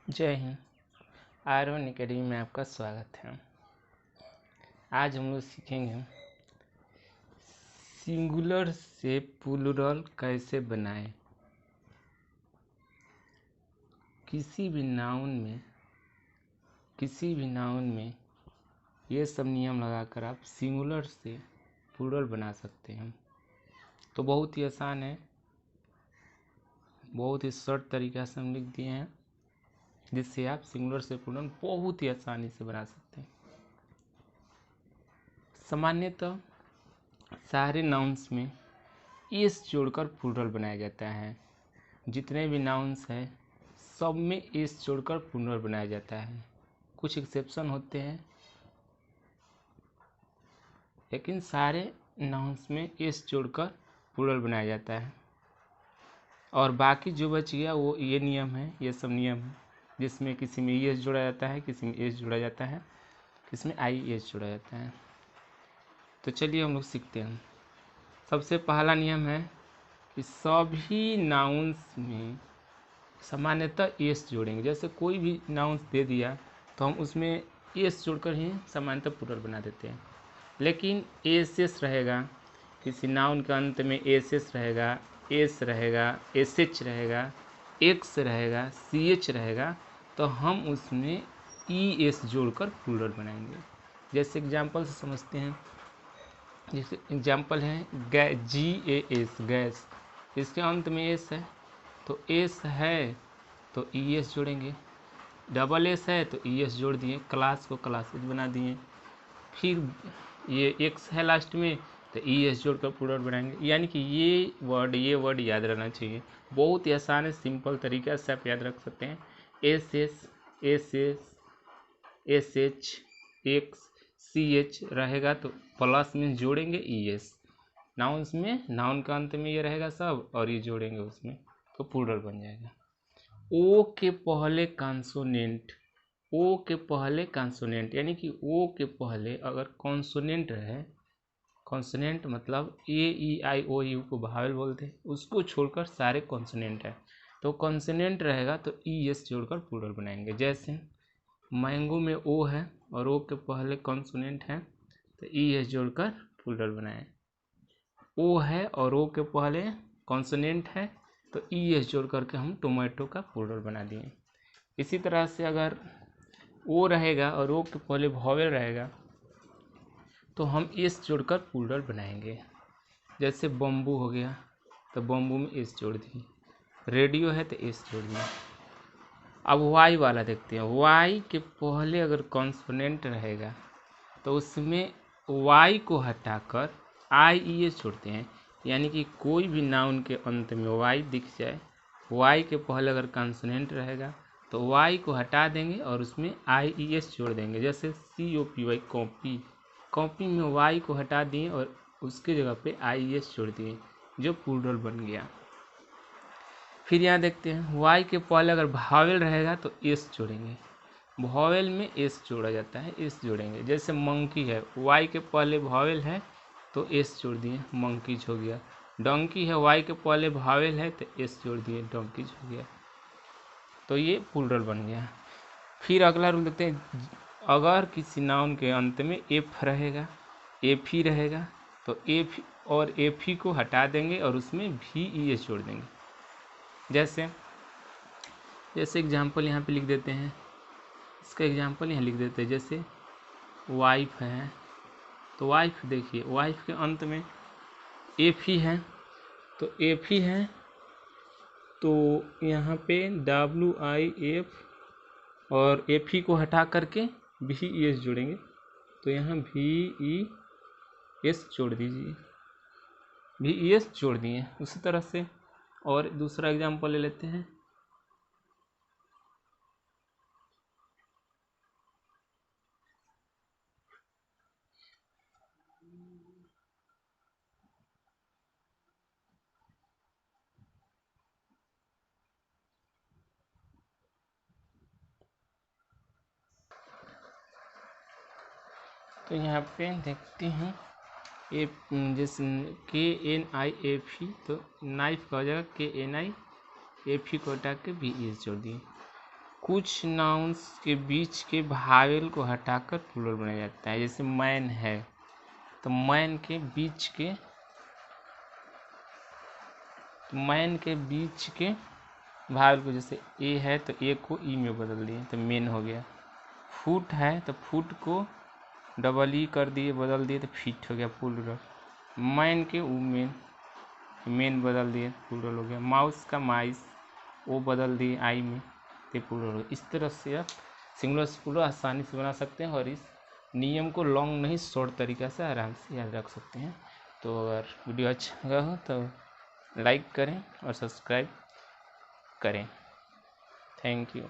जय Hind. R1 academy में आपका स्वागत है। आज हम लोग सीखेंगे सिंगुलर से प्लूरल कैसे बनाएं। किसी भी नाउन में ये सब नियम लगाकर आप सिंगुलर से प्लूरल बना सकते हैं। तो बहुत ही आसान है, बहुत ही शॉर्ट तरीका से हम लिख दिए हैं, जिससे आप सिंगुलर से प्लूरल बहुत ही आसानी से बना सकते हैं। सामान्यतः सारे नाउन्स में एस जोड़कर प्लूरल बनाया जाता है। जितने भी नाउन्स हैं सब में एस जोड़कर प्लूरल बनाया जाता है। कुछ एक्सेप्शन होते हैं, लेकिन सारे नाउन्स में एस जोड़कर प्लूरल बनाया जाता है। और बाकी जो बच गया वो ये नियम है, ये सब नियम है, जिसमें किसी में एस जोड़ा जाता है, किसी में एस जोड़ा जाता है, किसी में आई एस जोड़ा जाता है। तो चलिए हम लोग सीखते हैं। सबसे पहला नियम है कि सभी नाउन्स में सामान्यतः एस जोड़ेंगे। जैसे कोई भी नाउन्स दे दिया तो हम उसमें एस जोड़कर ही सामान्यतः प्लूरल बना देते हैं। लेकिन एस रहेगा, किसी नाउन के अंत में एस रहेगा, एस रहेगा, एस रहेगा, एक्स रहेगा, ch रहेगा, तो हम उसमें es जोड़कर प्लूरल बनाएंगे। जैसे एग्जाम्पल से समझते हैं। जैसे एग्जाम्पल है GAS, गैस, इसके अंत में एस है तो एस है तो ES जोड़ेंगे। डबल एस है तो ES जोड़ दिए, क्लास को क्लासेज बना दिए। फिर ये एक्स है लास्ट में तो ES जोड़कर प्लूरल बनाएंगे। यानी कि ये वर्ड याद रहना चाहिए। बहुत ही आसान है, सिंपल तरीका से आप याद रख सकते हैं। S S, S S, S H, x, CH रहेगा तो प्लस में जोड़ेंगे ES। नाउन्स में नाउन का अंत में ये रहेगा सब और ये जोड़ेंगे उसमें तो प्लूरल बन जाएगा। ओ के पहले कॉन्सोनेंट यानी कि ओ के पहले अगर कॉन्सोनेंट रहे, कॉन्सोनेंट मतलब AEIOU को वावेल बोलते हैं, उसको छोड़कर सारे कॉन्सोनेंट है तो कॉन्सोनेंट रहेगा तो ES जोड़कर प्लूरल बनाएंगे। जैसे मैंगो में ओ है और ओ के पहले कॉन्सोनेंट है तो ES जोड़कर प्लूरल बनाएं। ओ है और ओ के पहले कॉन्सोनेंट है तो ES जोड़ करके हम टोमेटो का प्लूरल बना दिए। इसी तरह से अगर ओ रहेगा और ओ के पहले वावेल रहेगा तो हम एस जोड़कर प्लूरल बनाएंगे। जैसे बम्बू हो गया तो बम्बू में एस जोड़ दिए, रेडियो है तो एस जोड़ दिए। अब वाई वाला देखते हैं। वाई के पहले अगर कॉन्सोनेंट रहेगा तो उसमें वाई को हटाकर IES जोड़ते हैं। यानी कि कोई भी नाउन के अंत में वाई दिख जाए, वाई के पहले अगर कॉन्सोनेंट रहेगा तो वाई को हटा देंगे और उसमें IES जोड़ देंगे। जैसे COPY, कॉपी में वाई को हटा दिए और उसके जगह पे IES जोड़ दिए, जो प्लूरल बन गया। फिर यहाँ देखते हैं, वाई के पहले अगर वावेल रहेगा तो एस जोड़ेंगे। वावेल में एस जोड़ा जाता है, एस जोड़ेंगे। जैसे मंकी है, वाई के पहले वावेल है तो एस जोड़ दिए, मंकीज हो गया। डोंकी है, वाई के पहले वावेल है तो एस जोड़ दिए, डोंकीज हो गया। तो ये प्लूरल बन गया। फिर अगला रूल देखते हैं। अगर किसी नाउन के अंत में एफ रहेगा, एफ ही रहेगा तो एफ और एफ ही को हटा देंगे और उसमें VES जोड़ देंगे। जैसे एग्जाम्पल यहाँ पे लिख देते हैं, इसका एग्जाम्पल यहाँ लिख देते हैं। जैसे वाइफ है तो वाइफ देखिए, वाइफ के अंत में एफ ही है तो एफ ही है तो यहाँ पे WIF और एफ ही को हटा करके VES जोड़ेंगे तो यहाँ VES जोड़ दीजिए, VES जोड़ दिए। उसी तरह से और दूसरा एग्जाम्पल ले लेते हैं। तो यहाँ पे देखते हैं जैसे KNIFE तो नाइफ का हो जाएगा KNIFE को हटा के VES जोड़ दिए। कुछ नाउन्स के बीच के भावेल को हटाकर प्लूरल बनाया जाता है। जैसे मैन है तो मैन के बीच के भावेल को, जैसे ए है तो ए को ई में बदल दिए तो मेन हो गया। फुट है तो फुट को डबल ई कर दिए, बदल दिए तो फीट हो गया प्लूरल। मैन के मेन बदल दिए प्लूरल हो गया। माउस का माइस वो बदल दिए आई में तो प्लूरल हो गया। इस तरह से आप सिंगुलर से प्लूरल आसानी से बना सकते हैं और इस नियम को लॉन्ग नहीं शॉर्ट तरीक़ा से आराम से याद रख सकते हैं। तो अगर वीडियो अच्छा लगा हो तो लाइक करें और सब्सक्राइब करें। Thank you.